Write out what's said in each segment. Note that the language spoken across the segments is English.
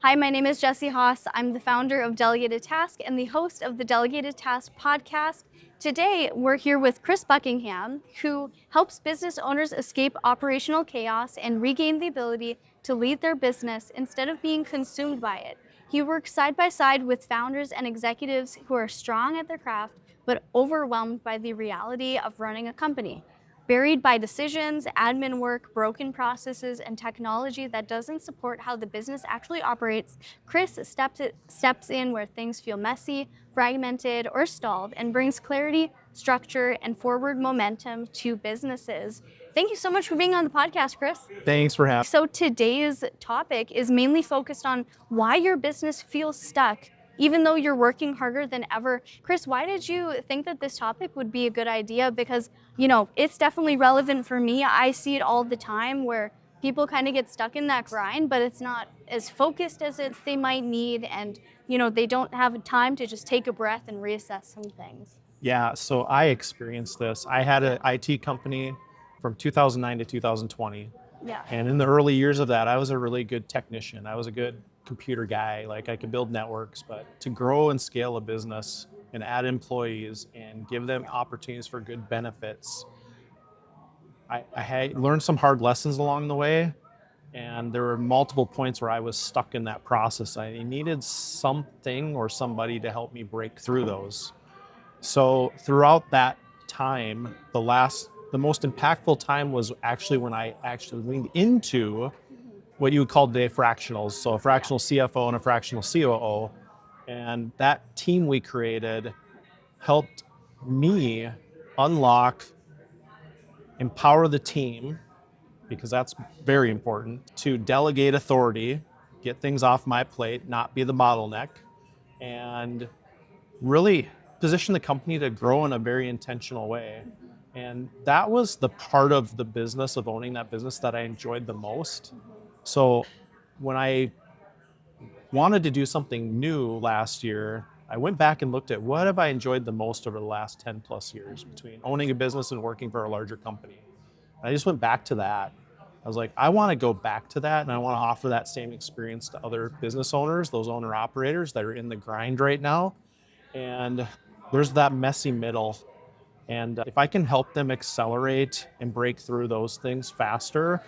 Hi, my name is Jessie Haas. I'm the founder of Delegated Task and the host of the Delegated Task Podcast. Today, we're here with Chris Buckingham, who helps business owners escape operational chaos and regain the ability to lead their business instead of being consumed by it. He works side by side with founders and executives who are strong at their craft but overwhelmed by the reality of running a company. Buried by decisions, admin work, broken processes, and technology that doesn't support how the business actually operates, Chris steps in where things feel messy, fragmented, or stalled and brings clarity, structure, and forward momentum to businesses. Thank you so much for being on the podcast, Chris. Thanks for having me. So today's topic is mainly focused on why your business feels stuck even though you're working harder than ever. Chris, why did you think that this topic would be a good idea? Because, it's definitely relevant for me. I see it all the time where people kind of get stuck in that grind, but it's not as focused as they might need. And, they don't have time to just take a breath and reassess some things. Yeah, so I experienced this. I had an IT company from 2009 to 2020. Yeah. And in the early years of that, I was a really good technician. I was a good computer guy. Like, I could build networks, but to grow and scale a business and add employees and give them opportunities for good benefits, I had learned some hard lessons along the way. And there were multiple points where I was stuck in that process. I needed something or somebody to help me break through those. So throughout that time, the most impactful time was actually when I actually leaned into what you would call today fractionals. So a fractional CFO and a fractional COO. And that team we created helped me unlock, empower the team, because that's very important, to delegate authority, get things off my plate, not be the bottleneck, and really position the company to grow in a very intentional way. And that was the part of the business, of owning that business, that I enjoyed the most. So when I wanted to do something new last year, I went back and looked at what have I enjoyed the most over the last 10 plus years between owning a business and working for a larger company. And I just went back to that. I was like, I want to go back to that, and I want to offer that same experience to other business owners, those owner operators that are in the grind right now. And there's that messy middle. And if I can help them accelerate and break through those things faster,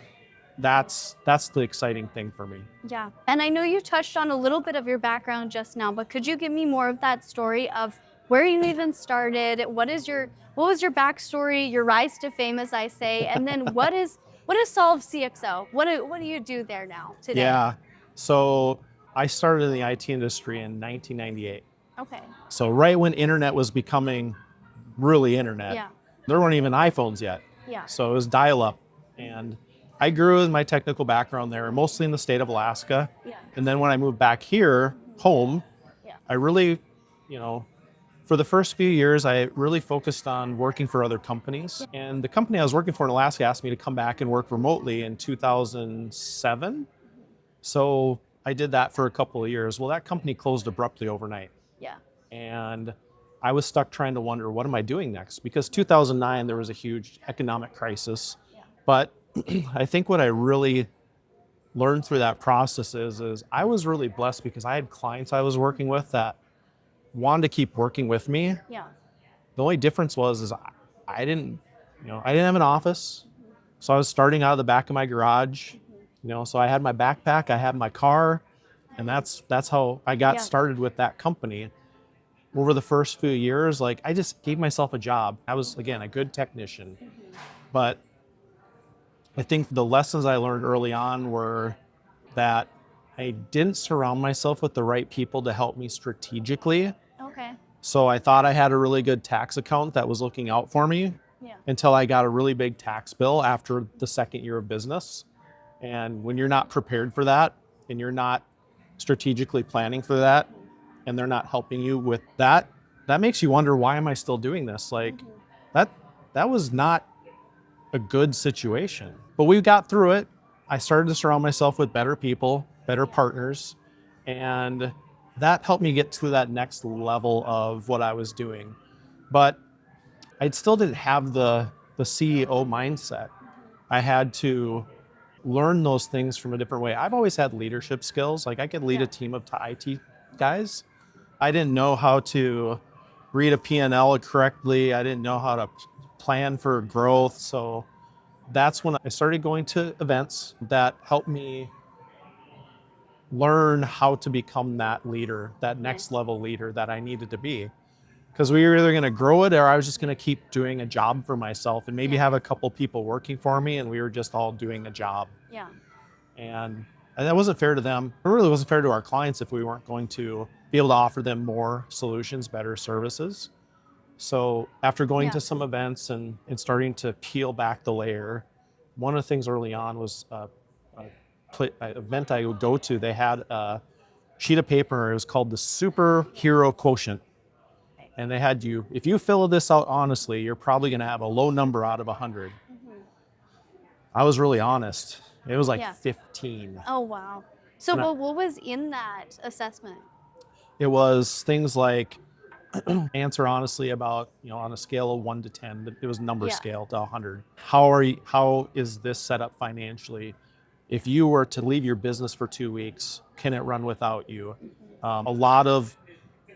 that's the exciting thing for me. Yeah. And I know you touched on a little bit of your background just now, but could you give me more of that story of where you even started? What was your backstory, your rise to fame, as I say, and then what is Solve CXO? What do you do there now today? Yeah. So I started in the IT industry in 1998. Okay. So right when internet was becoming really internet. Yeah. There weren't even iPhones yet. Yeah. So it was dial-up. And I grew in my technical background there, mostly in the state of Alaska. Yeah. And then when I moved back here, home, Yeah. I really, for the first few years, I really focused on working for other companies. Yeah. And the company I was working for in Alaska asked me to come back and work remotely in 2007. So I did that for a couple of years. Well, that company closed abruptly overnight. Yeah. And I was stuck trying to wonder, what am I doing next? Because 2009, there was a huge economic crisis. Yeah. But I think what I really learned through that process is I was really blessed because I had clients I was working with that wanted to keep working with me. Yeah. The only difference was I didn't have an office. So I was starting out of the back of my garage. So I had my backpack, I had my car, and that's how I got started with that company. Over the first few years, I just gave myself a job. I was, again, a good technician. But I think the lessons I learned early on were that I didn't surround myself with the right people to help me strategically. Okay. So I thought I had a really good tax account that was looking out for me until I got a really big tax bill after the second year of business. And when you're not prepared for that and you're not strategically planning for that, and they're not helping you with that, that makes you wonder, why am I still doing this? That was not a good situation. But we got through it. I started to surround myself with better people, better partners, and that helped me get to that next level of what I was doing. But I still didn't have the CEO mindset. I had to learn those things from a different way. I've always had leadership skills. Like I could lead Yeah. a team of IT guys. I didn't know how to read a P&L correctly. I didn't know how to plan for growth. So that's when I started going to events that helped me learn how to become that leader, that next level leader that I needed to be. Because we were either going to grow it or I was just going to keep doing a job for myself and maybe have a couple people working for me and we were just all doing a job. Yeah. And that wasn't fair to them. It really wasn't fair to our clients if we weren't going to be able to offer them more solutions, better services. So after going to some events and starting to peel back the layer, one of the things early on was an event I would go to. They had a sheet of paper. It was called the Superhero Quotient. And they had you, if you fill this out honestly, you're probably going to have a low number out of 100. I was really honest. It was like 15. Oh, wow. So but what was in that assessment? It was things like answer honestly about, on a scale of 1 to 10, it was number scale to 100. How is this set up financially? If you were to leave your business for 2 weeks, can it run without you? A lot of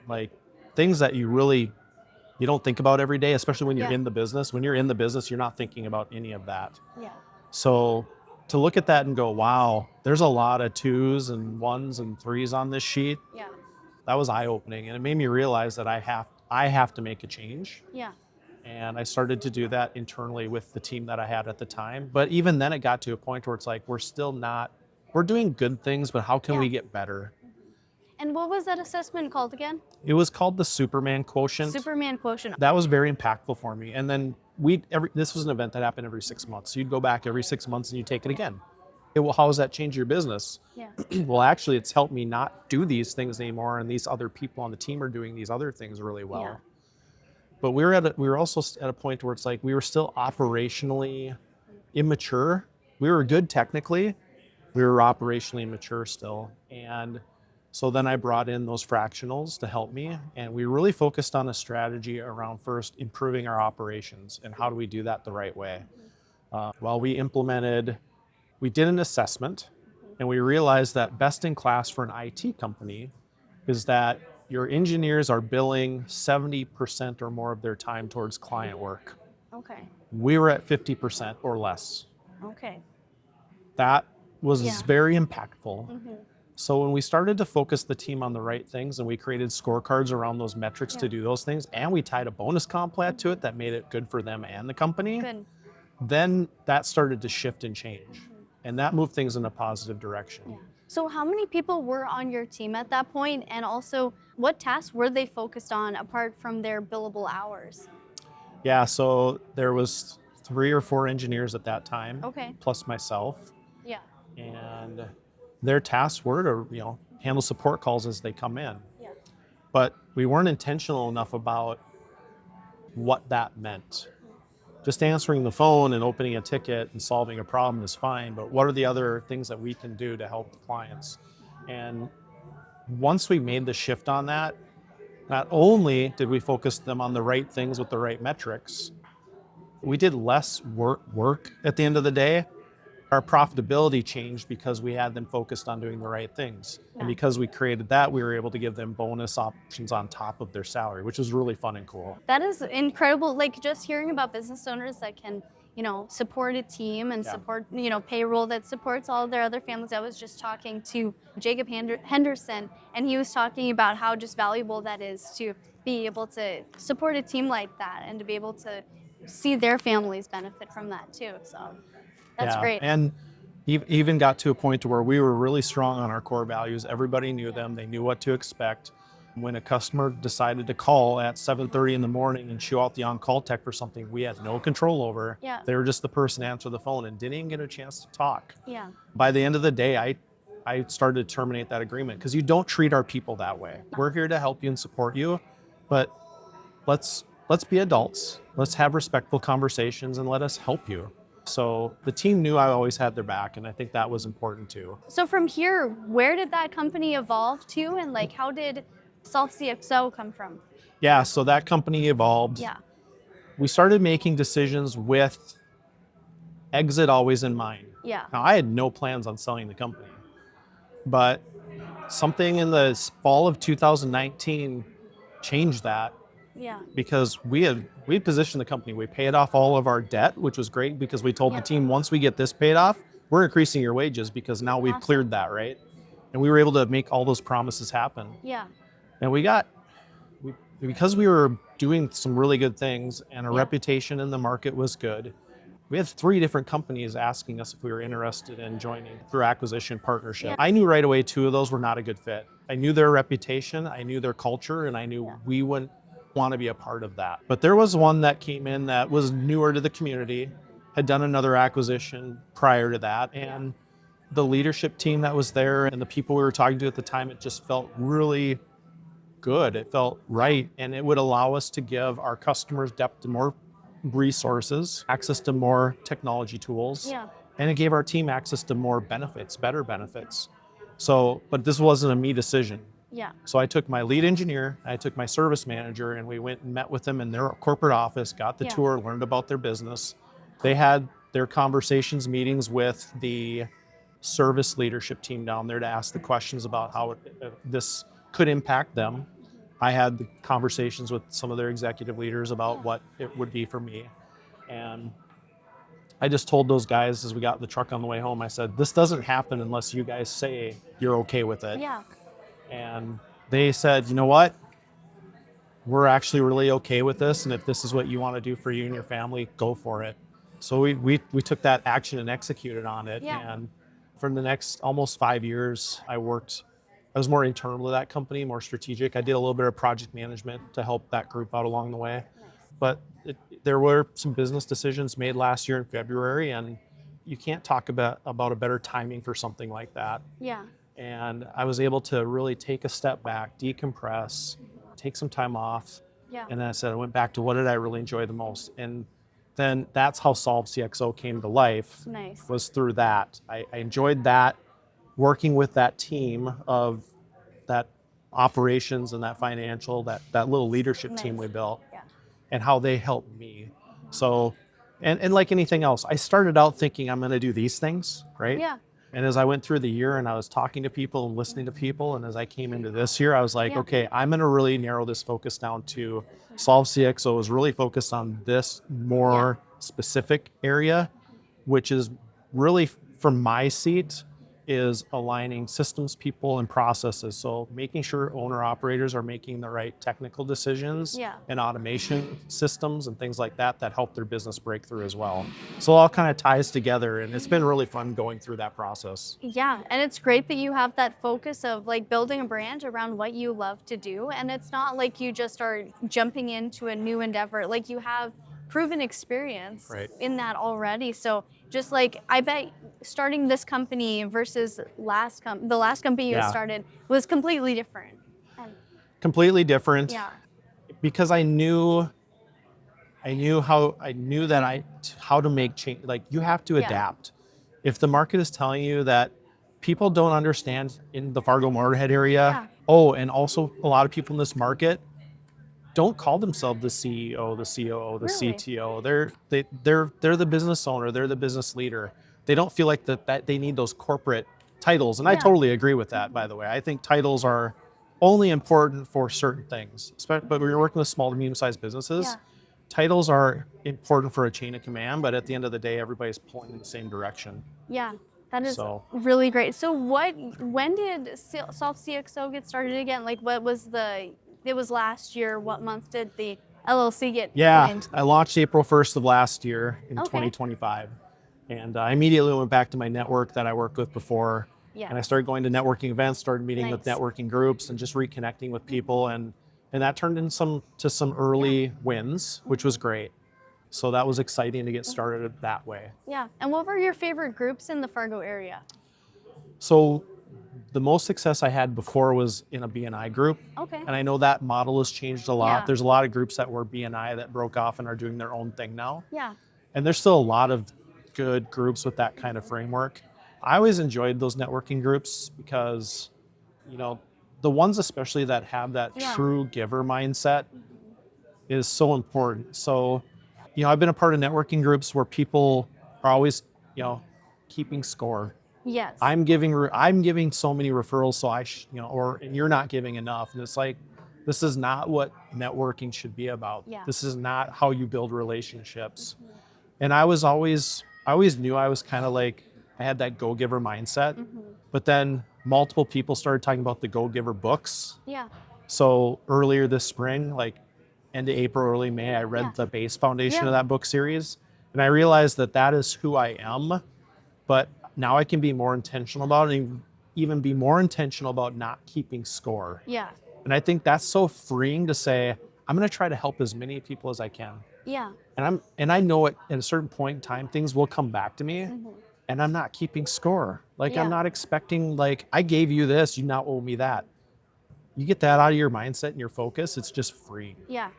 like things that you don't think about every day, especially when you're in the business. When you're in the business, you're not thinking about any of that. Yeah. So to look at that and go, wow, there's a lot of 2s and 1s and 3s on this sheet. Yeah. That was eye-opening, and it made me realize that I have to make a change. Yeah. And I started to do that internally with the team that I had at the time. But even then it got to a point where it's like, we're doing good things, but how can we get better? And what was that assessment called again? It was called the Superman Quotient. Superman Quotient. That was very impactful for me. And then this was an event that happened every 6 months. So you'd go back every 6 months and you take it again. Well, how does that change your business? Yeah. Well, actually, it's helped me not do these things anymore, and these other people on the team are doing these other things really well. Yeah. But we were also at a point where it's like we were still operationally immature. We were good technically, we were operationally immature still. And so then I brought in those fractionals to help me, and we really focused on a strategy around first improving our operations and how do we do that the right way. We did an assessment, and we realized that best in class for an IT company is that your engineers are billing 70% or more of their time towards client work. Okay. We were at 50% or less. Okay. That was very impactful. So when we started to focus the team on the right things and we created scorecards around those metrics to do those things, and we tied a bonus comp plan to it that made it good for them and the company, then that started to shift and change. And that moved things in a positive direction. Yeah. So how many people were on your team at that point? And also, what tasks were they focused on apart from their billable hours? Yeah, so there was 3 or 4 engineers at that time, plus myself. Yeah. And their tasks were to, handle support calls as they come in. Yeah. But we weren't intentional enough about what that meant. Just answering the phone and opening a ticket and solving a problem is fine, but what are the other things that we can do to help the clients? And once we made the shift on that, not only did we focus them on the right things with the right metrics, we did less work at the end of the day. Our profitability changed because we had them focused on doing the right things. And because we created that, we were able to give them bonus options on top of their salary, which was really fun and cool. That is incredible. Like just hearing about business owners that can, support a team and support, payroll that supports all of their other families. I was just talking to Jacob Henderson, and he was talking about how just valuable that is to be able to support a team like that and to be able to see their families benefit from that too. So that's great. And even got to a point to where we were really strong on our core values. Everybody knew them. They knew what to expect. When a customer decided to call at 7:30 in the morning and show out the on-call tech for something we had no control over, they were just the person to answer the phone and didn't even get a chance to talk. Yeah. By the end of the day, I started to terminate that agreement because you don't treat our people that way. We're here to help you and support you, but let's be adults. Let's have respectful conversations and let us help you. So the team knew I always had their back, and I think that was important too. So from here, where did that company evolve to, and how did Solve CXO come from? Yeah, so that company evolved. Yeah. We started making decisions with exit always in mind. Yeah. Now, I had no plans on selling the company, but something in the fall of 2019 changed that Yeah. because we positioned the company. We paid off all of our debt, which was great because we told the team, once we get this paid off, we're increasing your wages because now we've cleared that, right? And we were able to make all those promises happen. Yeah. And because we were doing some really good things and our reputation in the market was good, we had 3 different companies asking us if we were interested in joining through acquisition partnership. Yeah. I knew right away 2 of those were not a good fit. I knew their reputation, I knew their culture, and I knew we wouldn't want to be a part of that. But there was one that came in that was newer to the community, had done another acquisition prior to that, and the leadership team that was there and the people we were talking to at the time, it just felt really good. It felt right, and it would allow us to give our customers depth to more resources, access to more technology tools, and it gave our team access to more benefits, better benefits. So, but this wasn't a me decision. Yeah. So I took my lead engineer, I took my service manager, and we went and met with them in their corporate office, got the tour, learned about their business. They had their conversations, meetings with the service leadership team down there to ask the questions about how this could impact them. I had the conversations with some of their executive leaders about what it would be for me. And I just told those guys as we got in the truck on the way home, I said, this doesn't happen unless you guys say you're okay with it. Yeah. And they said, you know what? We're actually really okay with this. And if this is what you want to do for you and your family, go for it. So we took that action and executed on it. And for the next almost 5 years, I was more internal to that company, more strategic. I did a little bit of project management to help that group out along the way. But there were some business decisions made last year in February, and you can't talk about a better timing for something like that. Yeah. And I was able to really take a step back, decompress, take some time off. Yeah. And then I went back to what did I really enjoy the most? And then that's how Solve CXO came to life. Nice. Was through that. I enjoyed that, working with that team of that operations and that financial, that little leadership team we built, and how they helped me. So, and like anything else, I started out thinking I'm going to do these things, right? Yeah. And as I went through the year and I was talking to people and listening to people, and as I came into this year, I was like, okay, I'm going to really narrow this focus down to Solve CXO is really focused on this more specific area, which is really from my seat is aligning systems, people, and processes. So making sure owner operators are making the right technical decisions and automation systems and things like that that help their business break through as well. So it all kind of ties together, and it's been really fun going through that process. Yeah, and it's great that you have that focus of like building a brand around what you love to do, and it's not like you just are jumping into a new endeavor. Like you have proven experience in that already. So just like I bet starting this company versus the last company you started was completely different. Completely different. Yeah. Because I knew how to make change. Like you have to adapt. If the market is telling you that people don't understand in the Fargo-Moorhead area, and also a lot of people in this market don't call themselves the CEO, the COO, the CTO. They're the business owner. They're the business leader. They don't feel like that they need those corporate titles. And I totally agree with that, by the way. I think titles are only important for certain things. But when you're working with small to medium-sized businesses, titles are important for a chain of command. But at the end of the day, everybody's pulling in the same direction. Yeah. That is really great. So when did Solve CXO get started again? Like it was last year. What month did the LLC get joined? I launched April 1st of last year in 2025. And I immediately went back to my network that I worked with before. And I started going to networking events, started meeting with networking groups and just reconnecting with people. And that turned into some early wins, which was great. So that was exciting to get started that way. Yeah. And what were your favorite groups in the Fargo area? So the most success I had before was in a BNI group. Okay. And I know that model has changed a lot. There's a lot of groups that were BNI that broke off and are doing their own thing now. Yeah. And there's still a lot of good groups with that kind of framework. I always enjoyed those networking groups because, the ones especially that have that true giver mindset is so important. So, I've been a part of networking groups where people are always, keeping score. Yes. I'm giving so many referrals, so and you're not giving enough. And it's like, this is not what networking should be about. Yeah. This is not how you build relationships. And I always knew I was kind of like, I had that go-giver mindset, but then multiple people started talking about the go-giver books. Yeah. So earlier this spring, like end of April, early May, I read the base foundation of that book series. And I realized that is who I am, but now I can be more intentional about it, and even be more intentional about not keeping score. Yeah. And I think that's so freeing to say, I'm going to try to help as many people as I can. Yeah. And I know at a certain point in time, things will come back to me, and I'm not keeping score. Like, I'm not expecting, like, I gave you this, you now owe me that. You get that out of your mindset and your focus, it's just free. Yeah.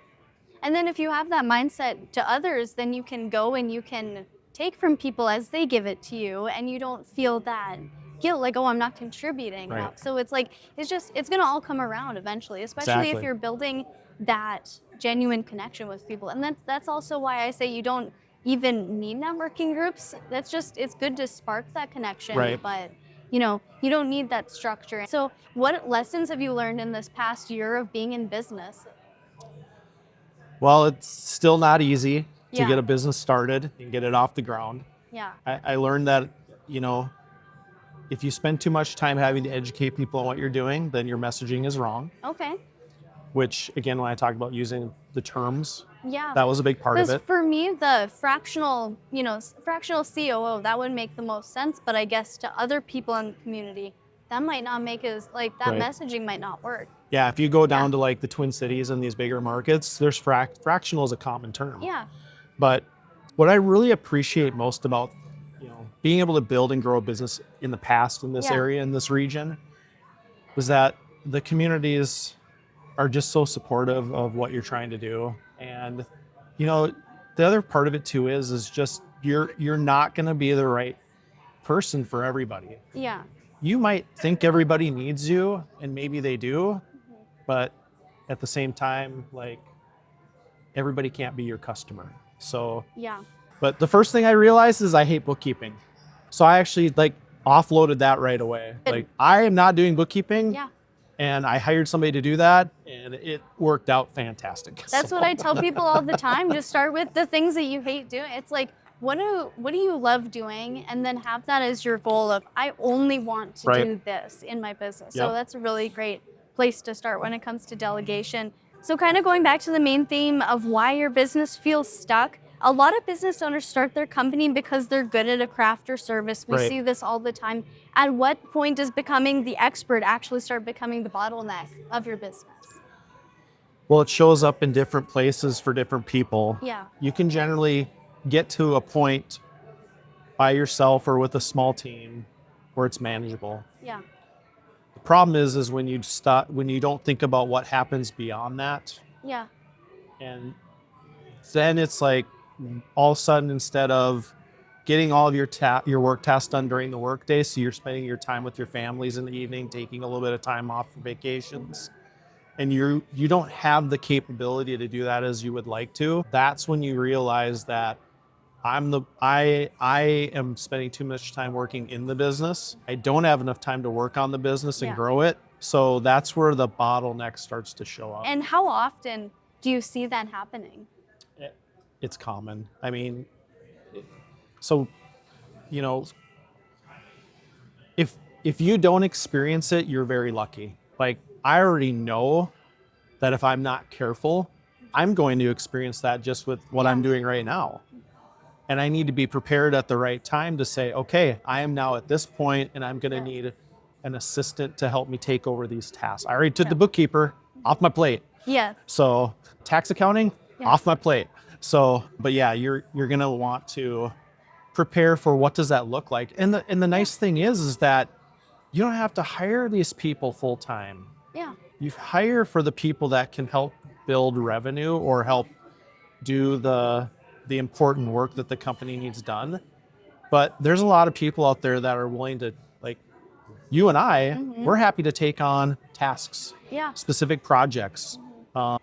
And then if you have that mindset to others, then you can go and you can take from people as they give it to you, and you don't feel that guilt, like, oh, I'm not contributing enough. So it's like, it's going to all come around eventually, especially if you're building that genuine connection with people. And that's also why I say you don't even need networking groups. It's good to spark that connection, but you don't need that structure. So what lessons have you learned in this past year of being in business? Well, it's still not easy to get a business started and get it off the ground. Yeah. I learned that, if you spend too much time having to educate people on what you're doing, then your messaging is wrong. Okay. Which, again, when I talk about using the terms, Yeah. that was a big part of it. For me, the fractional COO, that would make the most sense. But I guess to other people in the community, that might not make that messaging might not work. Yeah, if you go down to like the Twin Cities and these bigger markets, there's fractional is a common term. Yeah. But what I really appreciate most about being able to build and grow a business in the past in this area, in this region, was that the communities are just so supportive of what you're trying to do. And the other part of it too is just you're not going to be the right person for everybody. Yeah. You might think everybody needs you, and maybe they do, but at the same time, like, everybody can't be your customer. So but the first thing I realized is I hate bookkeeping. So I actually offloaded that right away. Like, I am not doing bookkeeping. Yeah. And I hired somebody to do that, and it worked out fantastic. That's what I tell people all the time. Just start with the things that you hate doing. It's like, what do you love doing? And then have that as your goal of, I only want to do this in my business. So that's a really great place to start when it comes to delegation. So kind of going back to the main theme of why your business feels stuck. A lot of business owners start their company because they're good at a craft or service. We see this all the time. At what point does becoming the expert actually start becoming the bottleneck of your business? Well, it shows up in different places for different people. Yeah. You can generally get to a point by yourself or with a small team where it's manageable. Yeah. The problem is when you don't think about what happens beyond that. Yeah. And then it's like, all of a sudden, instead of getting all of your work tasks done during the workday, so you're spending your time with your families in the evening, taking a little bit of time off for vacations, and you don't have the capability to do that as you would like to. That's when you realize that I am spending too much time working in the business. I don't have enough time to work on the business and grow it. So that's where the bottleneck starts to show up. And how often do you see that happening? It's common. I mean, if you don't experience it, you're very lucky. Like, I already know that if I'm not careful, I'm going to experience that just with what I'm doing right now. And I need to be prepared at the right time to say, okay, I am now at this point, and I'm going to need an assistant to help me take over these tasks. I already took the bookkeeper off my plate. Yes. So tax accounting off my plate. So, but yeah, you're going to want to prepare for what does that look like. And the nice thing is that you don't have to hire these people full time. Yeah. You hire for the people that can help build revenue or help do the important work that the company needs done. But there's a lot of people out there that are willing to, like you and I, we're happy to take on tasks, specific projects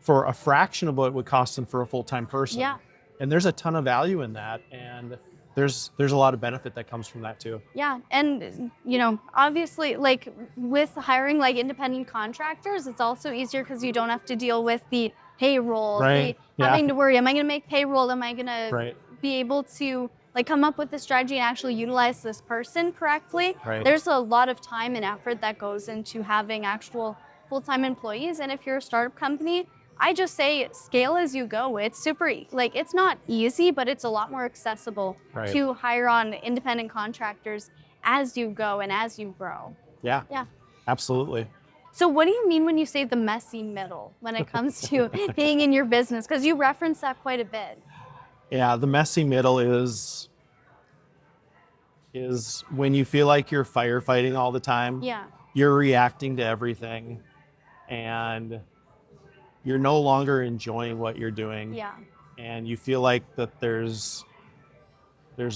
for a fraction of what it would cost them for a full-time person. Yeah. And there's a ton of value in that. And there's a lot of benefit that comes from that too. Yeah, and obviously, like with hiring like independent contractors, it's also easier because you don't have to deal with the payroll, Right. Yeah. having to worry, am I going to make payroll? Am I going to Right. be able to like come up with the strategy and actually utilize this person correctly? Right. There's a lot of time and effort that goes into having actual full-time employees, and if you're a startup company, I just say scale as you go. It's super, like, it's not easy, but it's a lot more accessible Right. to hire on independent contractors as you go and as you grow. Yeah. Yeah. Absolutely. So what do you mean when you say the messy middle when it comes to being in your business? Because you reference that quite a bit. Yeah, the messy middle is when you feel like you're firefighting all the time. Yeah. You're reacting to everything, and you're no longer enjoying what you're doing. Yeah. And you feel like that there's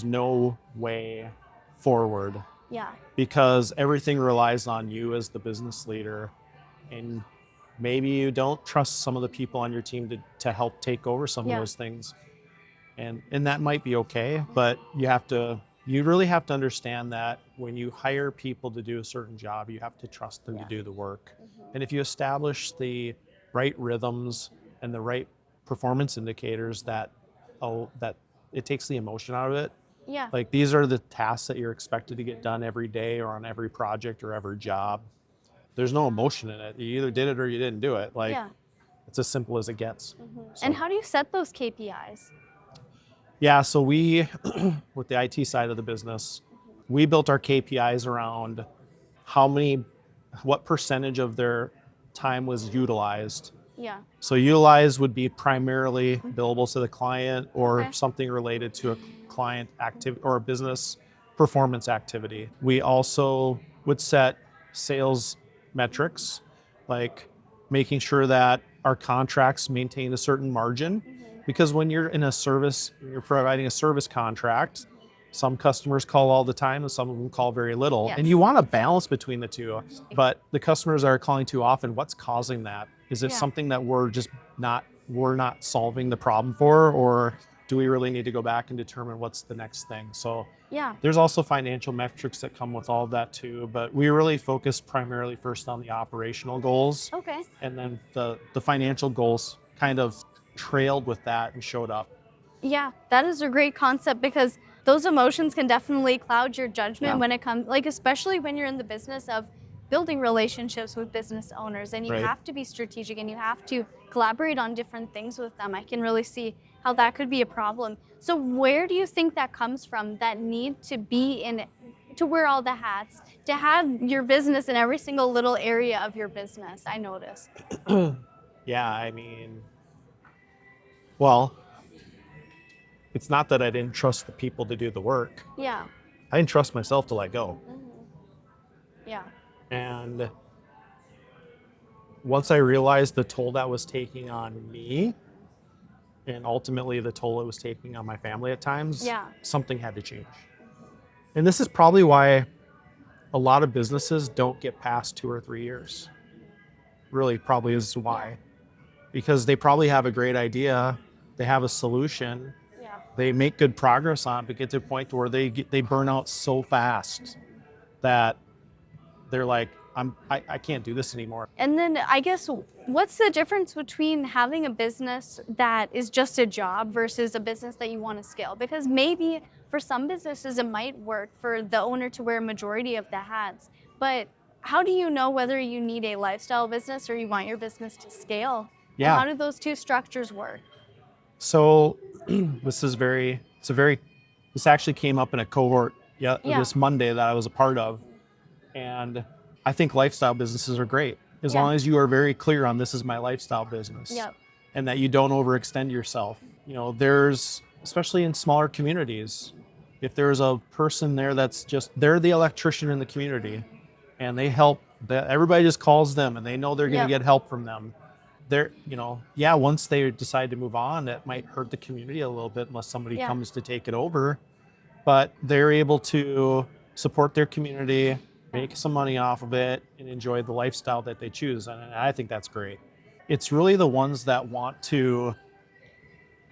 no way forward Yeah. because everything relies on you as the business leader, and maybe you don't trust some of the people on your team to help take over some Yeah. of those things. And that might be okay, but you really have to understand that when you hire people to do a certain job, you have to trust them to do the work. And if you establish the right rhythms and the right performance indicators that it takes the emotion out of it. Yeah. Like, these are the tasks that you're expected to get done every day or on every project or every job. There's no emotion in it. You either did it or you didn't do it. Like, Yeah. it's as simple as it gets. So, And how do you set those KPIs? yeah, so we, with the IT side of the business, we built our KPIs around what percentage of their time was utilized. Yeah. So utilized would be primarily billables to the client or Okay. something related to a client activity or a business performance activity. We also would set sales metrics, like making sure that our contracts maintain a certain margin. Because when you're in a service, you're providing a service contract, some customers call all the time and some of them call very little. Yes. And you want a balance between the two. But the customers that are calling too often, what's causing that? Is it Yeah. something that we're not solving the problem for, or do we really need to go back and determine what's the next thing? So Yeah. there's also financial metrics that come with all of that too, but we really focus primarily first on the operational goals. Okay. And then the financial goals kind of trailed with that and showed up. Yeah, that is a great concept because those emotions can definitely cloud your judgment Yeah. when it comes, like, especially when you're in the business of building relationships with business owners and you Right. have to be strategic and you have to collaborate on different things with them. I can really see how that could be a problem. So, where do you think that comes from, that need to be in, to wear all the hats, to have your business in every single little area of your business? I notice. Yeah, I mean, well, it's not that I didn't trust the people to do the work. Yeah. I didn't trust myself to let go. Yeah. And once I realized the toll that was taking on me and ultimately the toll it was taking on my family at times, Yeah. something had to change. And this is probably why a lot of businesses don't get past 2 or 3 years. Really, probably is why. Because they probably have a great idea, they have a solution, Yeah. they make good progress on it, but get to a point where they burn out so fast that they're like, I can't do this anymore. And then I guess what's the difference between having a business that is just a job versus a business that you want to scale? Because maybe for some businesses it might work for the owner to wear a majority of the hats, but how do you know whether you need a lifestyle business or you want your business to scale? And Yeah. how do those two structures work? So this actually came up in a cohort this Monday that I was a part of. And I think lifestyle businesses are great as long as you are very clear on, this is my lifestyle business. Yep. And that you don't overextend yourself. There's, especially in smaller communities, if there's a person there they're the electrician in the community and everybody just calls them and they know they're going to get help from them. Once they decide to move on, that might hurt the community a little bit unless somebody comes to take it over. But they're able to support their community, make some money off of it, and enjoy the lifestyle that they choose. And I think that's great. It's really the ones that want to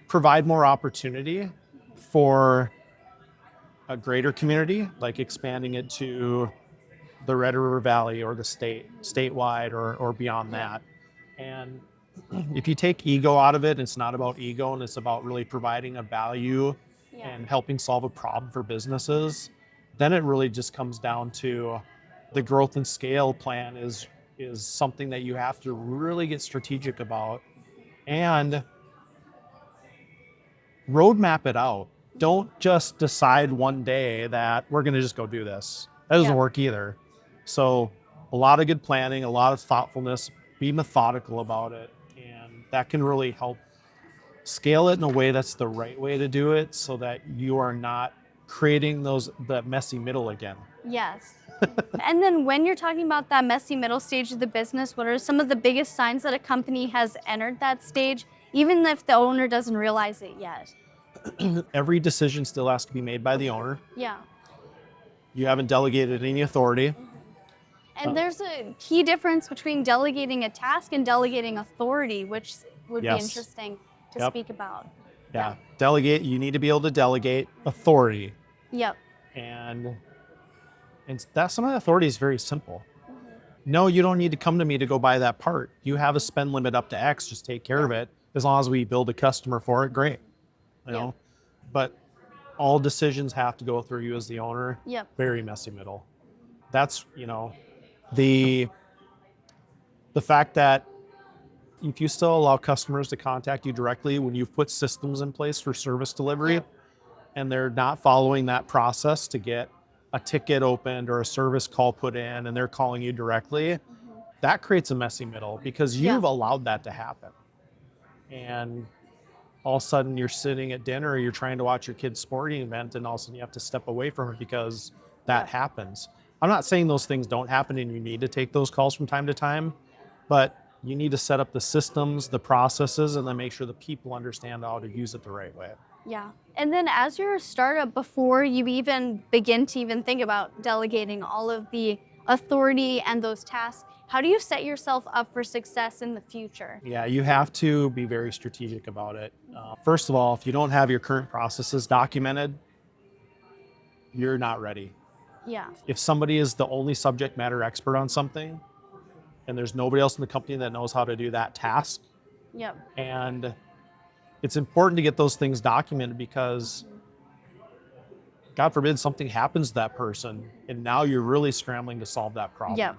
provide more opportunity for a greater community, like expanding it to the Red River Valley or the statewide or beyond that. And if you take ego out of it, it's not about ego and it's about really providing a value and helping solve a problem for businesses, then it really just comes down to the growth and scale plan is something that you have to really get strategic about and roadmap it out. Don't just decide one day that we're going to just go do this. That doesn't work either. So a lot of good planning, a lot of thoughtfulness, be methodical about it. And that can really help scale it in a way that's the right way to do it so that you are not creating that messy middle again. Yes. And then when you're talking about that messy middle stage of the business, what are some of the biggest signs that a company has entered that stage, even if the owner doesn't realize it yet? Every decision still has to be made by the owner. Yeah. You haven't delegated any authority. And there's a key difference between delegating a task and delegating authority, which would be interesting to speak about. Yeah. Delegate, you need to be able to delegate authority. Yep. And that some of the authority is very simple. No, you don't need to come to me to go buy that part. You have a spend limit up to X, just take care of it. As long as we build a customer for it, great. You know, but all decisions have to go through you as the owner. Yep. Very messy middle. That's, the fact that if you still allow customers to contact you directly when you've put systems in place for service delivery and they're not following that process to get a ticket opened or a service call put in and they're calling you directly, that creates a messy middle because you've allowed that to happen. And all of a sudden you're sitting at dinner or you're trying to watch your kid's sporting event and all of a sudden you have to step away from it because that happens. I'm not saying those things don't happen and you need to take those calls from time to time, but you need to set up the systems, the processes, and then make sure the people understand how to use it the right way. Yeah. And then as you're a startup, before you even begin to even think about delegating all of the authority and those tasks, how do you set yourself up for success in the future? Yeah, you have to be very strategic about it. First of all, if you don't have your current processes documented, you're not ready. Yeah. If somebody is the only subject matter expert on something and there's nobody else in the company that knows how to do that task, and it's important to get those things documented because God forbid something happens to that person and now you're really scrambling to solve that problem.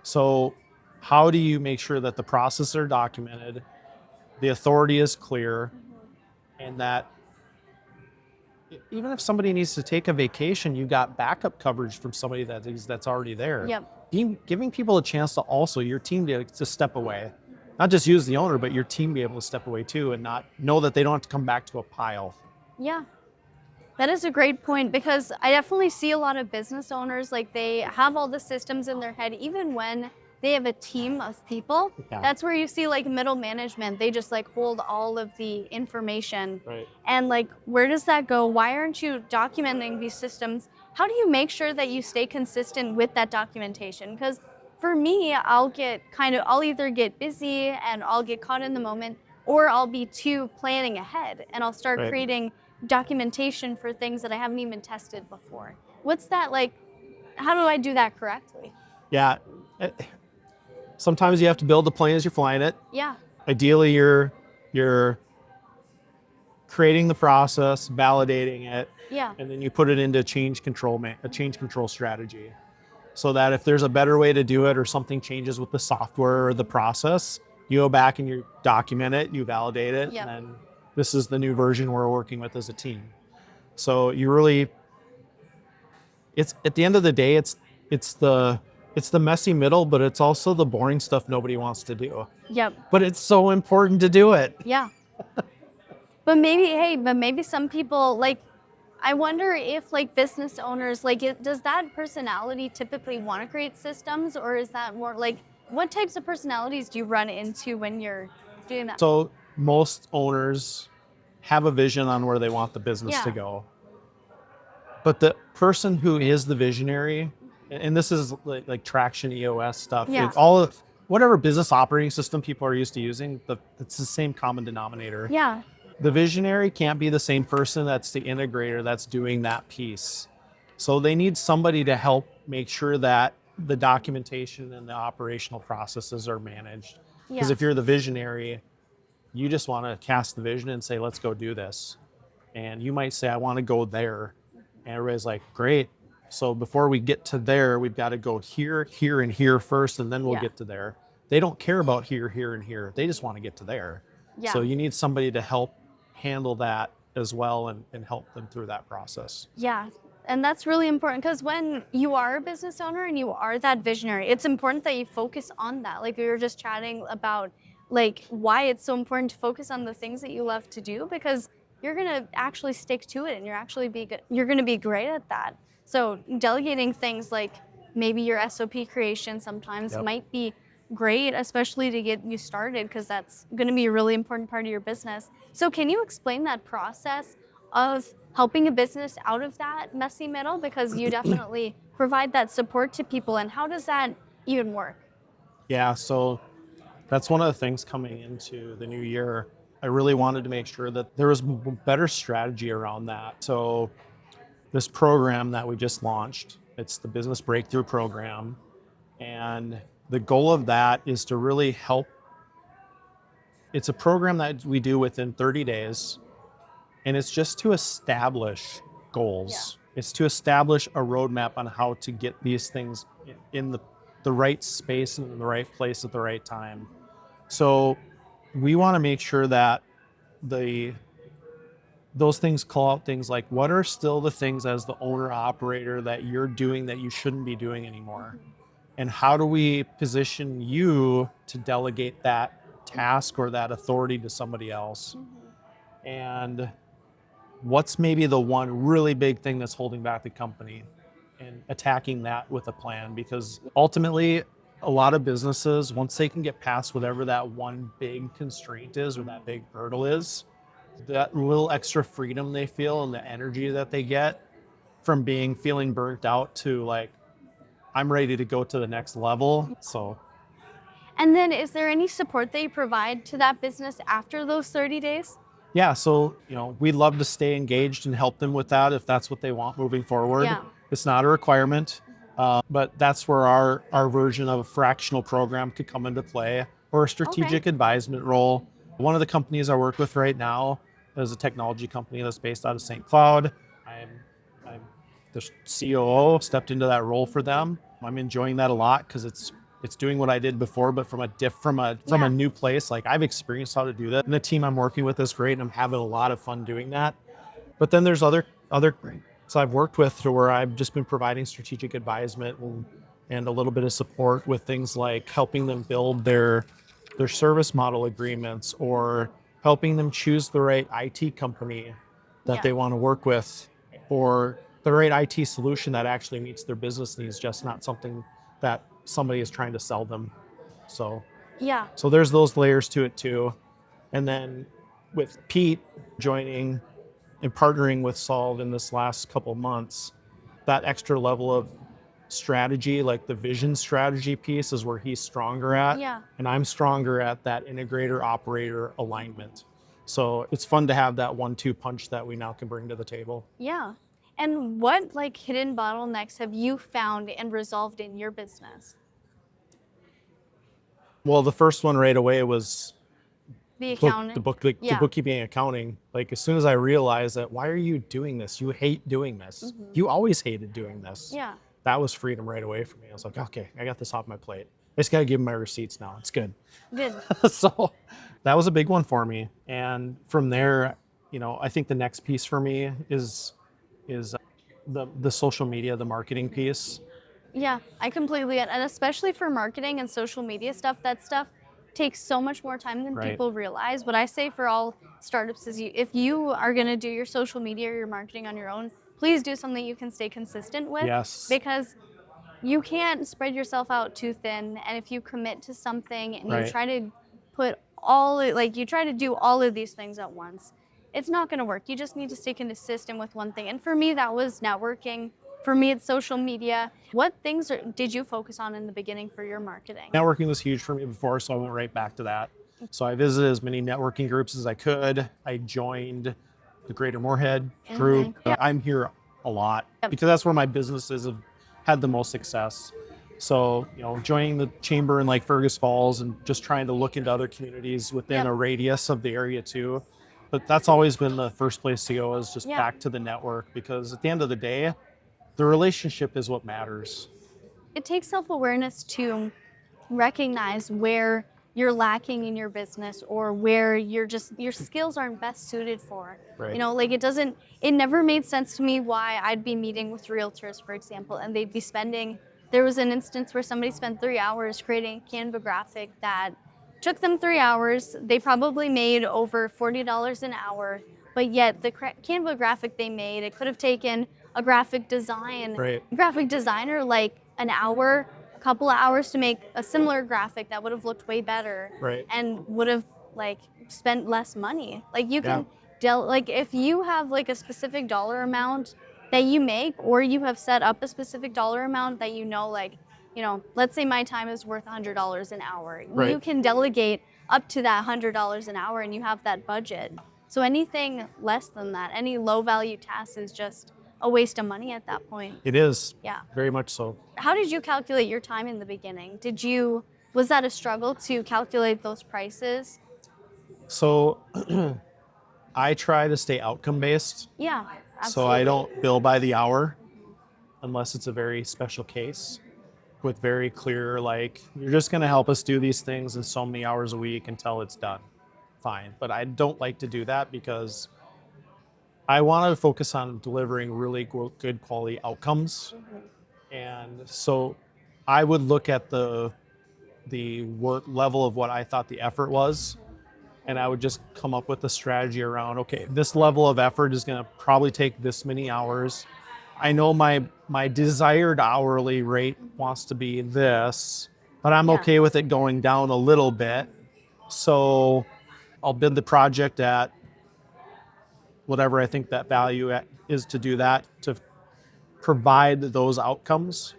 So how do you make sure that the processes are documented, the authority is clear, and that even if somebody needs to take a vacation, you got backup coverage from somebody that's already there. Giving people a chance to also, your team to step away. Not just use the owner, but your team be able to step away too and not know that they don't have to come back to a pile. Yeah. That is a great point because I definitely see a lot of business owners, like they have all the systems in their head, even when they have a team of people. That's where you see like middle management. They just like hold all of the information. And like, where does that go? Why aren't you documenting these systems? How do you make sure that you stay consistent with that documentation? Because for me, I'll either get busy and I'll get caught in the moment, or I'll be too planning ahead and I'll start creating documentation for things that I haven't even tested before. What's that like? How do I do that correctly? Yeah. Sometimes you have to build the plane as you're flying it. Yeah. Ideally, you're creating the process, validating it, and then you put it into a change control strategy. So that if there's a better way to do it or something changes with the software or the process, you go back and you document it, you validate it, and then this is the new version we're working with as a team. So you really, it's at the end of the day, it's the messy middle, but it's also the boring stuff nobody wants to do. But it's so important to do it. But maybe some people, like, I wonder if like business owners, like, does that personality typically want to create systems, or is that more like, what types of personalities do you run into when you're doing that? So most owners have a vision on where they want the business to go. But the person who is the visionary, and this is like traction EOS stuff, all of whatever business operating system people are used to using, it's the same common denominator. The visionary can't be the same person that's the integrator that's doing that piece. So they need somebody to help make sure that the documentation and the operational processes are managed. Because Yeah. if you're the visionary, you just want to cast the vision and say, let's go do this. And you might say, I want to go there. And everybody's like, great. So before we get to there, we've got to go here, here, and here first, and then we'll Yeah. get to there. They don't care about here, here, and here. They just want to get to there. Yeah. So you need somebody to help handle that as well and help them through that process. Yeah. And that's really important because when you are a business owner and you are that visionary, it's important that you focus on that. Like we were just chatting about like why it's so important to focus on the things that you love to do because you're going to actually stick to it and you're going to be great at that. So delegating things like maybe your SOP creation sometimes Yep. might be great, especially to get you started because that's going to be a really important part of your business. So can you explain that process of helping a business out of that messy middle because you definitely provide that support to people, and how does that even work? Yeah, so that's one of the things coming into the new year. I really wanted to make sure that there was better strategy around that. So this program that we just launched, it's the Business Breakthrough Program. And the goal of that is to really help. It's a program that we do within 30 days, and it's just to establish goals. It's to establish a roadmap on how to get these things in the right space and in the right place at the right time. So we want to make sure that the those things call out things like what are still the things as the owner operator that you're doing that you shouldn't be doing anymore, and how do we position you to delegate that task or that authority to somebody else, and what's maybe the one really big thing that's holding back the company and attacking that with a plan. Because ultimately a lot of businesses, once they can get past whatever that one big constraint is or that big hurdle is, that little extra freedom they feel and the energy that they get from feeling burnt out to like, I'm ready to go to the next level. So And then is there any support that you provide to that business after those 30 days? yeah, so we'd love to stay engaged and help them with that if that's what they want moving forward. Yeah. It's not a requirement, but that's where our version of a fractional program could come into play, or a strategic advisement role. One of the companies I work with right now is a technology company that's based out of St. Cloud. I'm the COO, stepped into that role for them. I'm enjoying that a lot because it's doing what I did before, but from a new place. Like I've experienced how to do that, and the team I'm working with is great, and I'm having a lot of fun doing that. But then there's other so I've worked with to where I've just been providing strategic advisement and a little bit of support with things like helping them build their service model agreements, or helping them choose the right IT company that they want to work with, or the right IT solution that actually meets their business needs, just not something that somebody is trying to sell them. So Yeah. so there's those layers to it too. And then with Pete joining and partnering with Solve in this last couple months, that extra level of strategy, like the vision strategy piece, is where he's stronger at. Yeah. And I'm stronger at that integrator operator alignment. So it's fun to have that 1-2 punch that we now can bring to the table. Yeah. And what like hidden bottlenecks have you found and resolved in your business? Well, the first one right away was The accountant. the bookkeeping and accounting. Like as soon as I realized that, why are you doing this? You hate doing this. You always hated doing this. Yeah. That was freedom right away for me. I was like, okay, I got this off my plate. I just got to give them my receipts now. It's good. Good. So that was a big one for me. And from there, I think the next piece for me is the social media, the marketing piece. Yeah, I completely get it. And especially for marketing and social media stuff, that stuff takes so much more time than Right. people realize. What I say for all startups is if you are going to do your social media or your marketing on your own, please do something you can stay consistent with. Yes. Because you can't spread yourself out too thin. And if you commit to something and you Right. try to you try to do all of these things at once, it's not going to work. You just need to stay consistent with one thing. And for me, that was networking. For me, it's social media. What things did you focus on in the beginning for your marketing? Networking was huge for me before, so I went right back to that. So I visited as many networking groups as I could. I joined the Greater Moorhead group. Yeah. I'm here a lot Yep. because that's where my businesses have had the most success. So, joining the chamber in like Fergus Falls and just trying to look into other communities within Yep. a radius of the area too. But that's always been the first place to go, is just Yeah. back to the network, because at the end of the day, the relationship is what matters. It takes self-awareness to recognize where you're lacking in your business, or where your skills aren't best suited for. Right. Like it never made sense to me why I'd be meeting with realtors, for example, and they'd be spending, there was an instance where somebody spent 3 hours creating a Canva graphic that took them 3 hours. They probably made over $40 an hour, but yet the Canva graphic they made, it could have taken a graphic designer like an hour, a couple of hours to make a similar graphic that would have looked way better, Right. and would have like spent less money. Like you can like if you have like a specific dollar amount that you make, or you have set up a specific dollar amount that like, let's say my time is worth $100 an hour. Right. You can delegate up to that $100 an hour, and you have that budget. So anything less than that, any low value task, is just a waste of money at that point. It is. Yeah. Very much so. How did you calculate your time in the beginning? Was that a struggle to calculate those prices? So I try to stay outcome based. Yeah, absolutely. So I don't bill by the hour unless it's a very special case with very clear, like, you're just going to help us do these things in so many hours a week until it's done. Fine. But I don't like to do that, because I want to focus on delivering really good quality outcomes. And so I would look at the work level of what I thought the effort was, and I would just come up with a strategy around, okay, this level of effort is going to probably take this many hours. I know my desired hourly rate wants to be this, but I'm okay with it going down a little bit. So I'll bid the project at whatever I think that value is to do that, to provide those outcomes.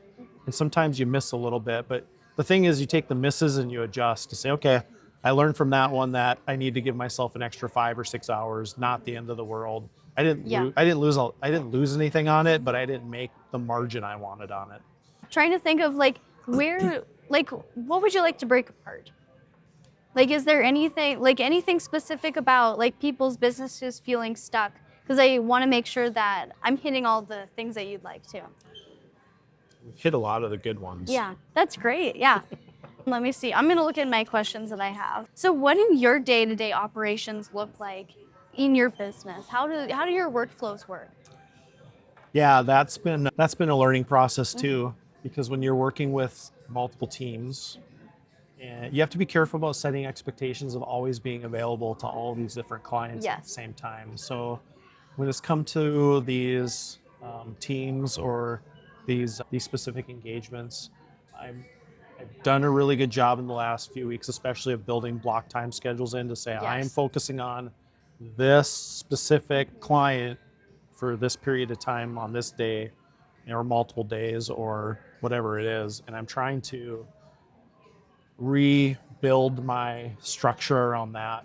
And sometimes you miss a little bit, but the thing is, you take the misses and you adjust to say, okay, I learned from that one that I need to give myself an extra 5 or 6 hours, not the end of the world. I didn't lose anything on it, but I didn't make the margin I wanted on it. Trying to think of like where, like, what would you like to break apart? Like, is there anything specific about like people's businesses feeling stuck? Because I want to make sure that I'm hitting all the things that you'd like to. We've hit a lot of the good ones. Yeah, that's great. Yeah. Let me see. I'm going to look at my questions that I have. So what do your day-to-day operations look like in your business? How do your workflows work? Yeah, that's been a learning process too, because when you're working with multiple teams, and you have to be careful about setting expectations of always being available to all these different clients at the same time. So when it's come to these teams or these specific engagements, I've done a really good job in the last few weeks, especially of building block time schedules in to say, I am focusing on this specific client for this period of time on this day, or multiple days, or whatever it is. And I'm trying to rebuild my structure around that,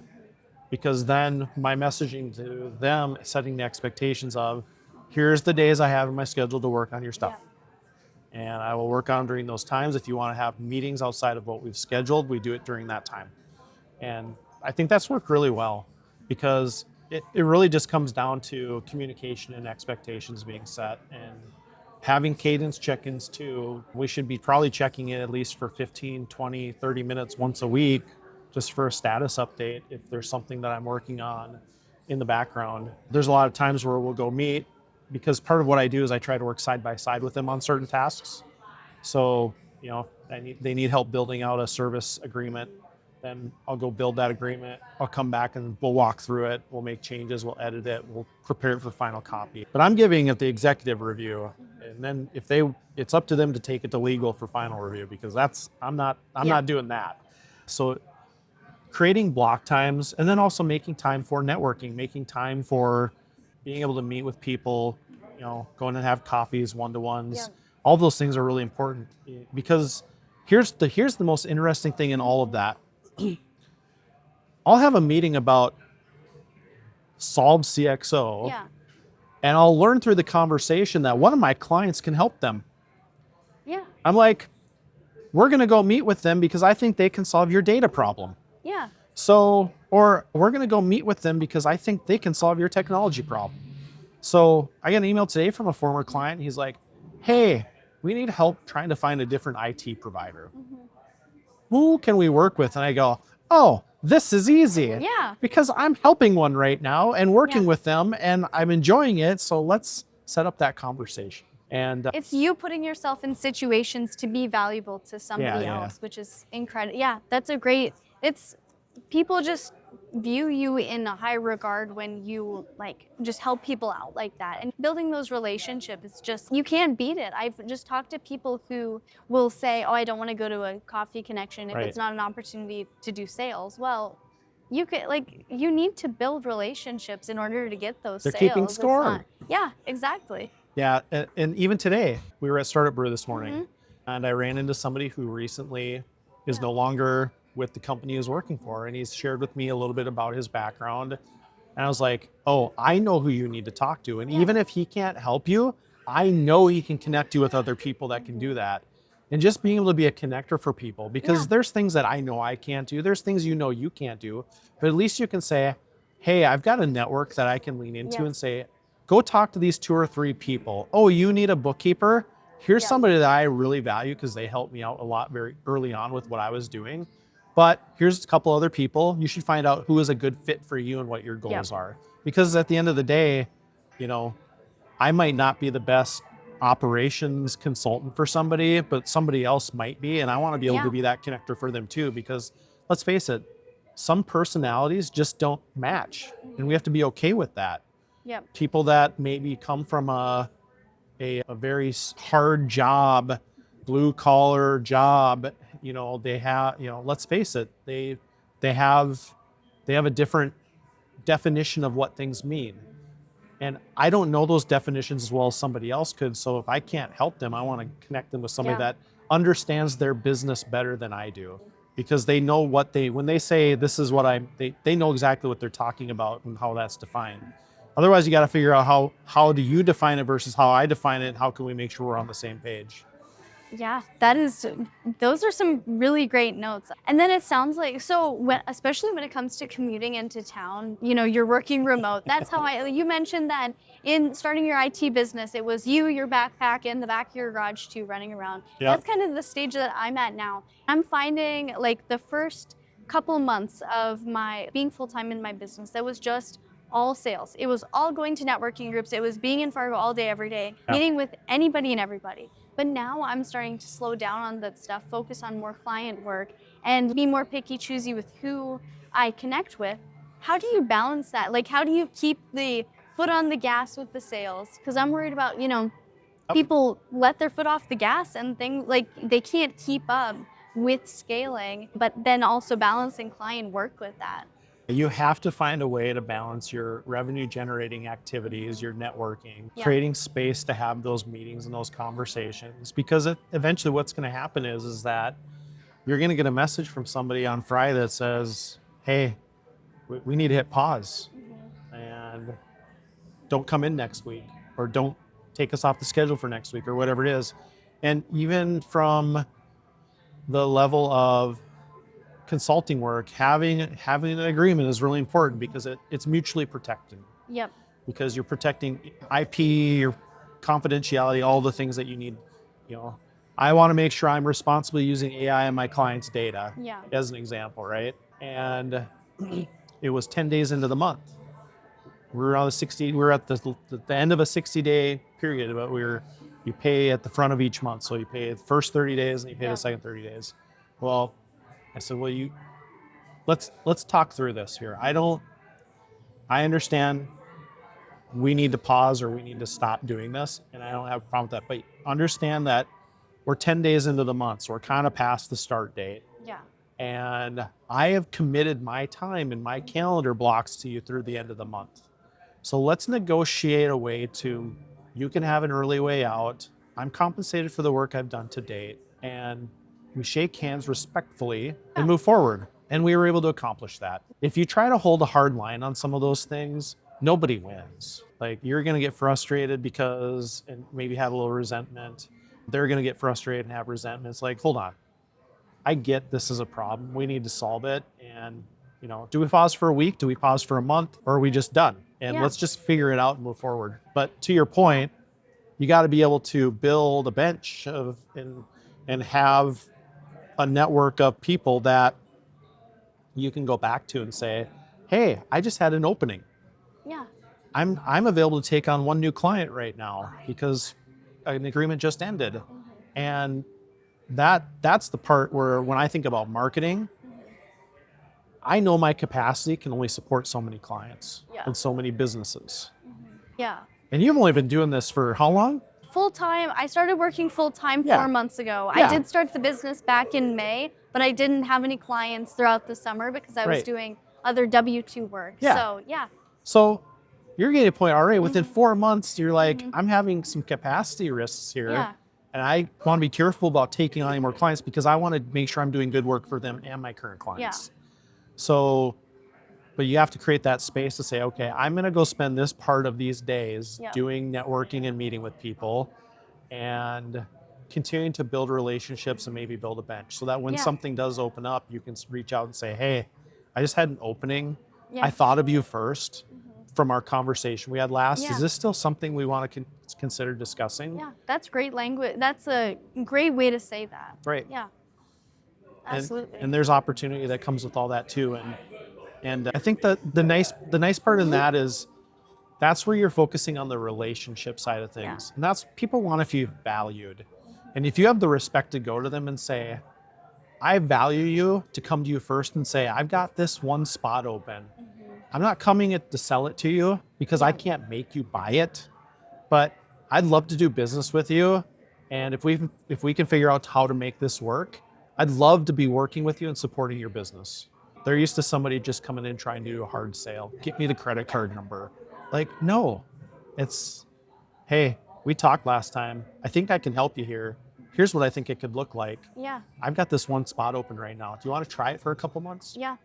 because then my messaging to them, setting the expectations of, here's the days I have in my schedule to work on your stuff. And I will work on during those times. If you want to have meetings outside of what we've scheduled, we do it during that time. And I think that's worked really well, because it really just comes down to communication and expectations being set, and having cadence check-ins too. We should be probably checking in at least for 15, 20, 30 minutes once a week, just for a status update if there's something that I'm working on in the background. There's a lot of times where we'll go meet, because part of what I do is I try to work side by side with them on certain tasks. So, they need help building out a service agreement, then I'll go build that agreement. I'll come back and we'll walk through it. We'll make changes. We'll edit it. We'll prepare it for final copy. But I'm giving it the executive review, and then it's up to them to take it to legal for final review, because I'm not doing that. So creating block times, and then also making time for networking, making time for being able to meet with people, going and have coffees, one-to-ones. All those things are really important, because here's the most interesting thing in all of that. I'll have a meeting about Solve CXO, Yeah. and I'll learn through the conversation that one of my clients can help them. Yeah. I'm like, we're going to go meet with them because I think they can solve your data problem. Yeah. So, or we're going to go meet with them because I think they can solve your technology problem. So I got an email today from a former client. He's like, hey, we need help trying to find a different IT provider. Who can we work with? And I go, oh, this is easy. Yeah. Because I'm helping one right now and working Yeah. with them and I'm enjoying it. So let's set up that conversation. And It's you putting yourself in situations to be valuable to somebody Yeah. else, which is incredible. Yeah, that's a great, it's, people just view you in a high regard when you like just help people out like that. And building those relationships, it's just, you can't beat it. I've just talked to people who will say, oh, I don't want to go to a coffee connection if Right. it's not an opportunity to do sales. Well, you could like, you need to build relationships in order to get those They're sales. keeping It's score. not- yeah, exactly. Yeah, and even today, we were at Startup Brew this morning, and I ran into somebody who recently is no longer with the company he was working for, and he's shared with me a little bit about his background. And I was like, oh, I know who you need to talk to. And even if he can't help you, I know he can connect you with other people that can do that. And just being able to be a connector for people, because Yeah. there's things that I know I can't do. There's things you know you can't do, but at least you can say, hey, I've got a network that I can lean into and say, go talk to these 2 or 3 people. Oh, you need a bookkeeper? Here's somebody that I really value because they helped me out a lot very early on with what I was doing. But here's a couple other people. You should find out who is a good fit for you and what your goals are. Because at the end of the day, you know, I might not be the best operations consultant for somebody, but somebody else might be. And I want to be able to be that connector for them too, because let's face it, some personalities just don't match. And we have to be okay with that. Yep. People that maybe come from a very hard job, blue collar job, you know, they have, you know, let's face it, they have a different definition of what things mean. And I don't know those definitions as well as somebody else could. So if I can't help them, I want to connect them with somebody that understands their business better than I do, because they know what when they say this is what they know exactly what they're talking about and how that's defined. Otherwise, you got to figure out how do you define it versus how I define it. And how can we make sure we're on the same page? Yeah, those are some really great notes. And then it sounds like, so especially when it comes to commuting into town, you know, you're working remote. That's how you mentioned that in starting your IT business, it was you, your backpack in the back of your garage too, running around. Yep. That's kind of the stage that I'm at now. I'm finding like the first couple months of my being full-time in my business, that was just all sales. It was all going to networking groups. It was being in Fargo all day, every day, meeting with anybody and everybody. But now I'm starting to slow down on that stuff, focus on more client work, and be more picky, choosy with who I connect with. How do you balance that? Like, how do you keep the foot on the gas with the sales? Because I'm worried about, you know, people let their foot off the gas and things like they can't keep up with scaling, but then also balancing client work with that. You have to find a way to balance your revenue generating activities, your networking, creating space to have those meetings and those conversations, because eventually what's going to happen is that you're going to get a message from somebody on Friday that says, hey, we need to hit pause and don't come in next week, or don't take us off the schedule for next week, or whatever it is. And even from the level of consulting work, having an agreement is really important, because it's mutually protected. Yep. Because you're protecting IP, your confidentiality, all the things that you need. You know, I want to make sure I'm responsibly using AI on my client's data, as an example, right? And it was 10 days into the month. We were on we were at the end of a 60-day period, but you pay at the front of each month. So you pay the first 30 days and you pay the second 30 days. Well, I said, well, let's talk through this here. I understand we need to pause or we need to stop doing this, and I don't have a problem with that. But understand that we're 10 days into the month, so we're kind of past the start date. Yeah. And I have committed my time and my calendar blocks to you through the end of the month. So let's negotiate a way to, you can have an early way out. I'm compensated for the work I've done to date, and we shake hands respectfully and move forward. And we were able to accomplish that. If you try to hold a hard line on some of those things, nobody wins. Like, you're going to get frustrated because, and maybe have a little resentment. They're going to get frustrated and have resentment. It's like, hold on. I get this is a problem. We need to solve it. And, do we pause for a week? Do we pause for a month? Or are we just done? And let's just figure it out and move forward. But to your point, you got to be able to build a bench and have a network of people that you can go back to and say, hey, I just had an opening. Yeah. I'm available to take on one new client right now because an agreement just ended. And that's the part where, when I think about marketing, I know my capacity can only support so many clients and so many businesses. Yeah. And you've only been doing this for how long? Full time. I started working full time 4 months ago. I did start the business back in May, but I didn't have any clients throughout the summer because I was doing other W-2 work. So, So you're getting a point already. Within 4 months, you're like, I'm having some capacity risks here. And I want to be careful about taking on any more clients because I want to make sure I'm doing good work for them and my current clients. So, but you have to create that space to say, okay, I'm going to go spend this part of these days doing networking and meeting with people and continuing to build relationships and maybe build a bench so that when something does open up, you can reach out and say, hey, I just had an opening. I thought of you first from our conversation we had last. Is this still something we want to consider discussing? Yeah, that's great language. That's a great way to say that. Right. Yeah, absolutely. And there's opportunity that comes with all that too. And I think that the nice part in that is that's where you're focusing on the relationship side of things. And that's, people want to feel valued. And if you have the respect to go to them and say, I value you, to come to you first and say, I've got this one spot open. I'm not coming to sell it to you because I can't make you buy it, but I'd love to do business with you. And if we can figure out how to make this work, I'd love to be working with you and supporting your business. They're used to somebody just coming in trying to do a hard sale. Get me the credit card number. Like, no, it's, hey, we talked last time. I think I can help you here. Here's what I think it could look like. Yeah. I've got this one spot open right now. Do you want to try it for a couple months? Yeah.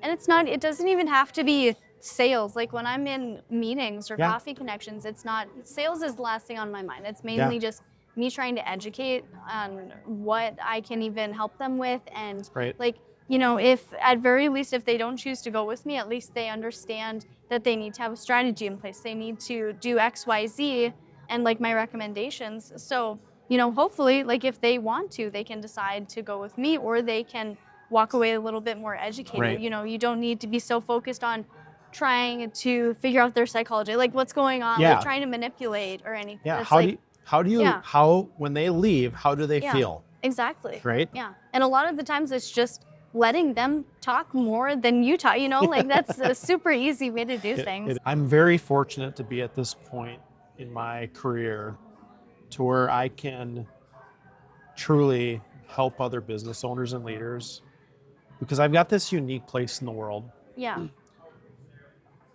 And it doesn't even have to be sales. Like, when I'm in meetings or coffee connections, it's not, sales is the last thing on my mind. It's mainly just me trying to educate on what I can even help them with. And like, if at very least, if they don't choose to go with me, at least they understand that they need to have a strategy in place. They need to do X, Y, Z, and like my recommendations. So, hopefully, like, if they want to, they can decide to go with me, or they can walk away a little bit more educated. You don't need to be so focused on trying to figure out their psychology, like what's going on, like trying to manipulate or anything. Yeah. How when they leave, how do they feel? Exactly. Right. Yeah. And a lot of the times it's just letting them talk more than you talk, like that's a super easy way to do things. I'm very fortunate to be at this point in my career to where I can truly help other business owners and leaders because I've got this unique place in the world. Yeah.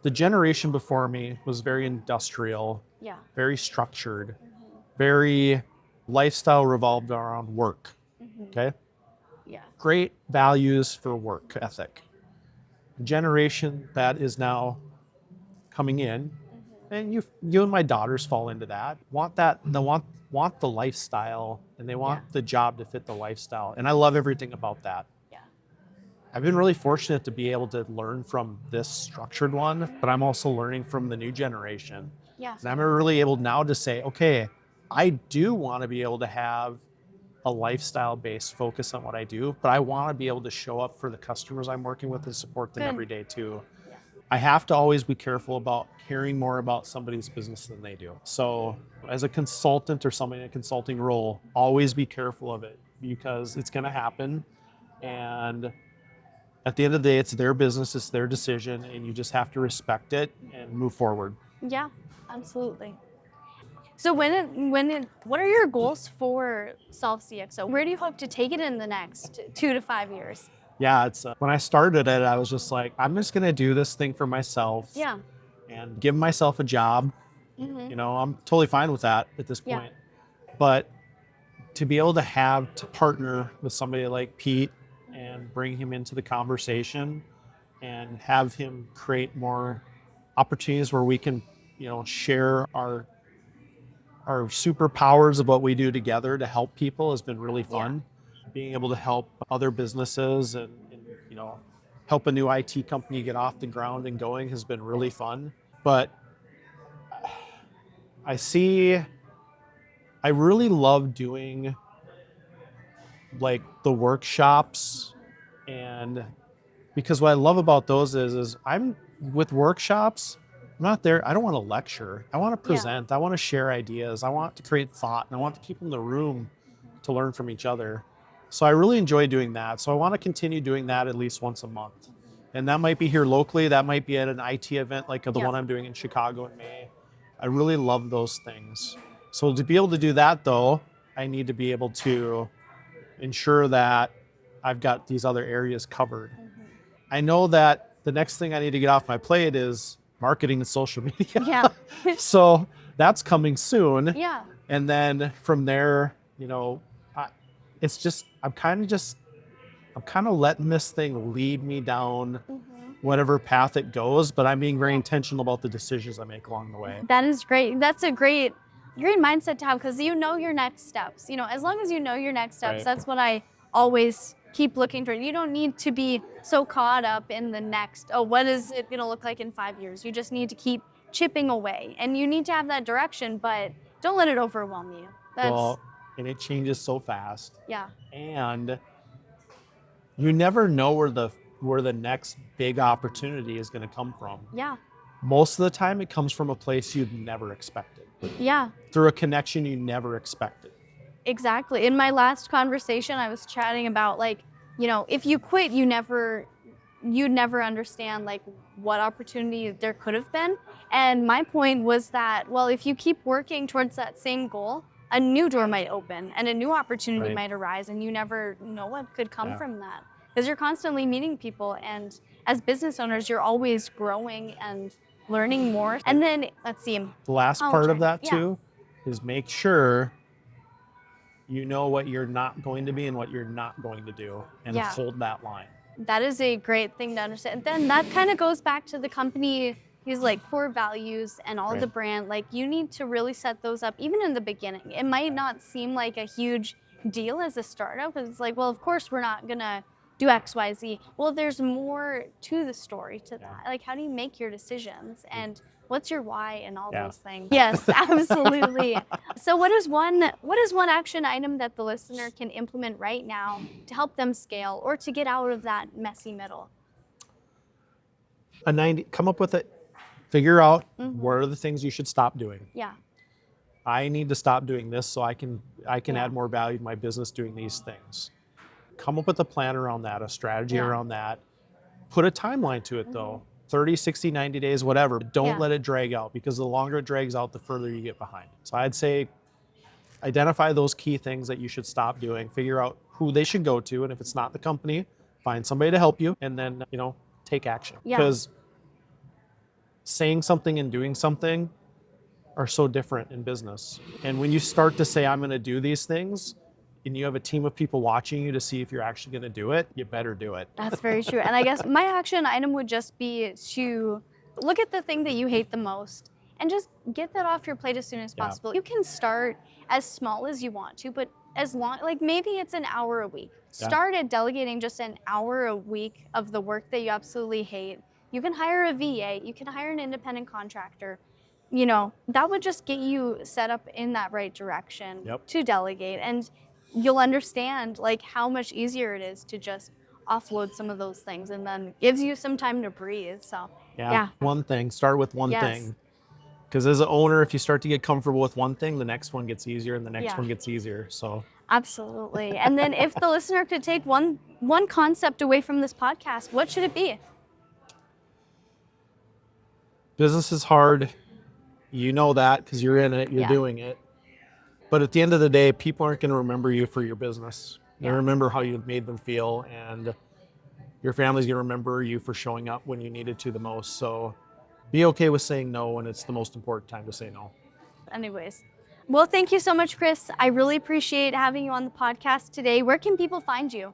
The generation before me was very industrial, very structured, very lifestyle revolved around work. Okay? Yeah. Great values for work ethic. The generation that is now coming in, and you and my daughters fall into that, they want the lifestyle, and they want the job to fit the lifestyle. And I love everything about that. I've been really fortunate to be able to learn from this structured one, but I'm also learning from the new generation. Yeah. And I'm really able now to say, okay, I do want to be able to have a lifestyle-based focus on what I do, but I want to be able to show up for the customers I'm working with and support them every day too. Yeah. I have to always be careful about caring more about somebody's business than they do. So as a consultant or somebody in a consulting role, always be careful of it because it's going to happen. And at the end of the day, it's their business, it's their decision, and you just have to respect it and move forward. Yeah, absolutely. So what are your goals for Solve CXO? Where do you hope to take it in the next 2 to 5 years? Yeah, it's when I started it, I was just like, I'm just going to do this thing for myself. Yeah. And give myself a job. I'm totally fine with that at this point. But to be able to partner with somebody like Pete and bring him into the conversation and have him create more opportunities where we can, share our superpowers of what we do together to help people has been really fun. Being able to help other businesses and help a new IT company get off the ground and going has been really fun. But I see, I really love doing like the workshops, and because what I love about those is I'm with workshops, I'm not there, I don't want to lecture. I want to present, I want to share ideas, I want to create thought, and I want the people in the room to learn from each other. So I really enjoy doing that. So I want to continue doing that at least once a month. And that might be here locally, that might be at an IT event like the one I'm doing in Chicago in May. I really love those things. So to be able to do that though, I need to be able to ensure that I've got these other areas covered. I know that the next thing I need to get off my plate is marketing and social media. So that's coming soon. Yeah. And then from there, it's just, I'm kind of letting this thing lead me down whatever path it goes, but I'm being very intentional about the decisions I make along the way. That is great. That's a great mindset to have, because you know your next steps. As long as you know your next steps, Right. that's what I always keep looking toward. You don't need to be so caught up in the next, what is it going to look like in 5 years? You just need to keep chipping away, and you need to have that direction, but don't let it overwhelm you. And it changes so fast. Yeah. And you never know where the next big opportunity is going to come from. Yeah. Most of the time it comes from a place you'd never expected. Yeah. Through a connection you never expected. Exactly. In my last conversation, I was chatting about if you quit, you'd never understand what opportunity there could have been. And my point was that, well, if you keep working towards that same goal, a new door might open and a new opportunity might arise, and you never know what could come from that. Because you're constantly meeting people, and as business owners, you're always growing and learning more. And then, let's see. The last part of that too is make sure you know what you're not going to be and what you're not going to do, and hold that line. That is a great thing to understand. Then that kind of goes back to the company, these core values and all of the brand. You need to really set those up even in the beginning. It might not seem like a huge deal as a startup, because it's well, of course we're not gonna do X, Y, Z. Well, there's more to the story to that. How do you make your decisions, and what's your why, and all those things. Yes, absolutely. So what is one action item that the listener can implement right now to help them scale or to get out of that messy middle? Come up with it. Figure out what are the things you should stop doing. Yeah. I need to stop doing this so I can add more value to my business doing these things. Come up with a plan around that, a strategy around that. Put a timeline to it though. 30, 60, 90 days, whatever. Don't let it drag out, because the longer it drags out, the further you get behind. So I'd say identify those key things that you should stop doing, figure out who they should go to, and if it's not the company, find somebody to help you, and then, take action. Because saying something and doing something are so different in business. And when you start to say, I'm going to do these things, and you have a team of people watching you to see if you're actually going to do it, you better do it. That's very true. And I guess my action item would just be to look at the thing that you hate the most and just get that off your plate as soon as possible. You can start as small as you want to, but as long, maybe it's an hour a week. Start at delegating just an hour a week of the work that you absolutely hate. You can hire a VA, you can hire an independent contractor. That would just get you set up in that right direction to delegate. And you'll understand how much easier it is to just offload some of those things, and then gives you some time to breathe. So one thing, start with one thing. Because as an owner, if you start to get comfortable with one thing, the next one gets easier and the next one gets easier. So absolutely. And then if the listener could take one concept away from this podcast, what should it be? Business is hard. You know that because you're in it, you're doing it. But at the end of the day, people aren't going to remember you for your business. They remember how you made them feel, and your family's going to remember you for showing up when you needed to the most. So be okay with saying no when it's the most important time to say no. Anyways, well, thank you so much, Chris. I really appreciate having you on the podcast today. Where can people find you?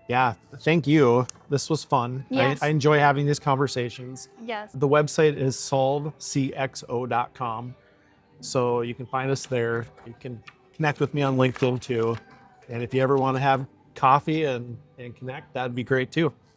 Yeah, thank you. This was fun. Yes. I enjoy having these conversations. Yes. The website is solvecxo.com. So you can find us there. You can connect with me on LinkedIn too. And if you ever want to have coffee and connect, that'd be great too.